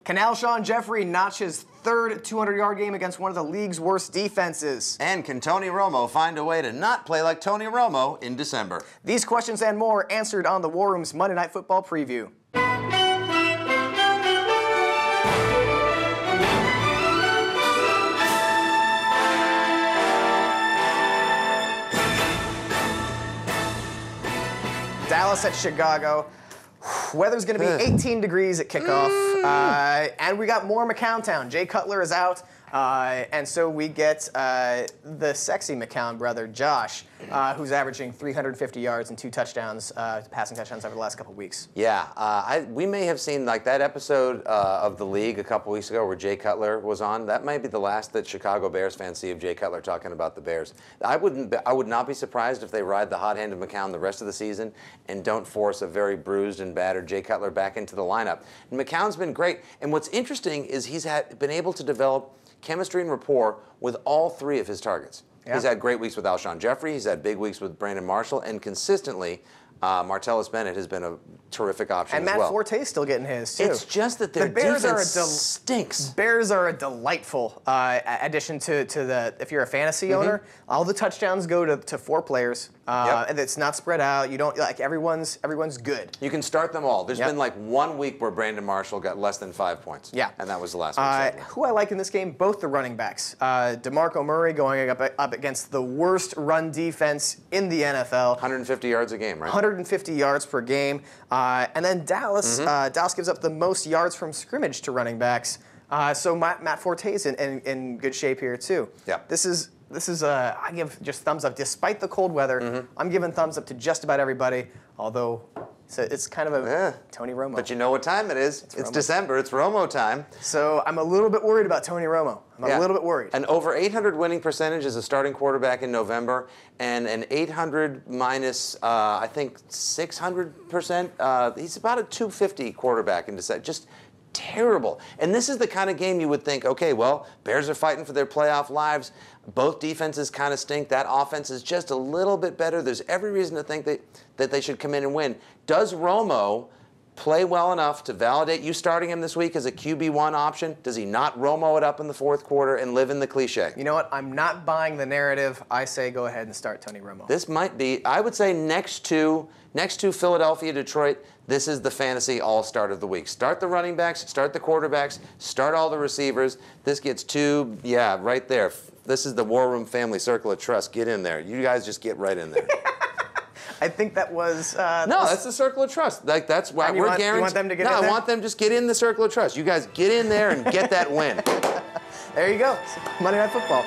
Can Alshon Jeffrey notch his third 200-yard game against one of the league's worst defenses? And can Tony Romo find a way to not play like Tony Romo in December? These questions and more answered on the War Room's Monday Night Football preview. Dallas at Chicago. Weather's going to be 18 degrees at kickoff. And we got more McCowntown. Jay Cutler is out. And so we get the sexy McCown brother, Josh, who's averaging 350 yards and 2 touchdowns, passing touchdowns over the last couple of weeks. Yeah, we may have seen like that episode of The League a couple weeks ago where Jay Cutler was on. That might be the last that Chicago Bears fans see of Jay Cutler talking about the Bears. I would not be surprised if they ride the hot hand of McCown the rest of the season and don't force a very bruised and battered Jay Cutler back into the lineup. And McCown's been great. And what's interesting is he's been able to develop chemistry and rapport with all 3 of his targets. Yeah. He's had great weeks with Alshon Jeffrey. He's had big weeks with Brandon Marshall. And consistently, Martellus Bennett has been a terrific option and as well. And Matt Forte's still getting his, too. It's just that their defense stinks. Bears are a delightful addition to the, if you're a fantasy owner. All the touchdowns go to 4 players. And it's not spread out. You don't, like, everyone's good. You can start them all. There's been like 1 week where Brandon Marshall got less than 5 points. Yeah. And that was the last week. Who I like in this game, both the running backs. DeMarco Murray going up against the worst run defense in the NFL. 150 yards a game, right? 150 yards per game. And then Dallas. Dallas gives up the most yards from scrimmage to running backs. So Matt Forte's in good shape here, too. Yeah. This is I give just thumbs up. Despite the cold weather, I'm giving thumbs up to just about everybody, although it's kind of a Tony Romo. But you know what time it is. It's December. It's Romo time. So I'm a little bit worried about Tony Romo. I'm a little bit worried. An over 800 winning percentage as a starting quarterback in November, and an 800 minus, I think, 600%. He's about a 250 quarterback in December. Just terrible. And this is the kind of game you would think, okay, well, Bears are fighting for their playoff lives. Both defenses kind of stink. That offense is just a little bit better. There's every reason to think that they should come in and win. Does Romo play well enough to validate you starting him this week as a QB1 option? Does he not Romo it up in the 4th quarter and live in the cliche? You know what? I'm not buying the narrative. I say go ahead and start Tony Romo. This might be, I would say, next to Philadelphia, Detroit, this is the fantasy all-start of the week. Start the running backs, start the quarterbacks, start all the receivers. This gets 2, right there. This is the War Room family circle of trust. Get in there. You guys just get right in there. I think that was... no, that's the circle of trust. Like, that's why we're guaranteed. You want them to get in there? No, I want them just get in the circle of trust. You guys get in there and get that win. There you go. Monday Night Football.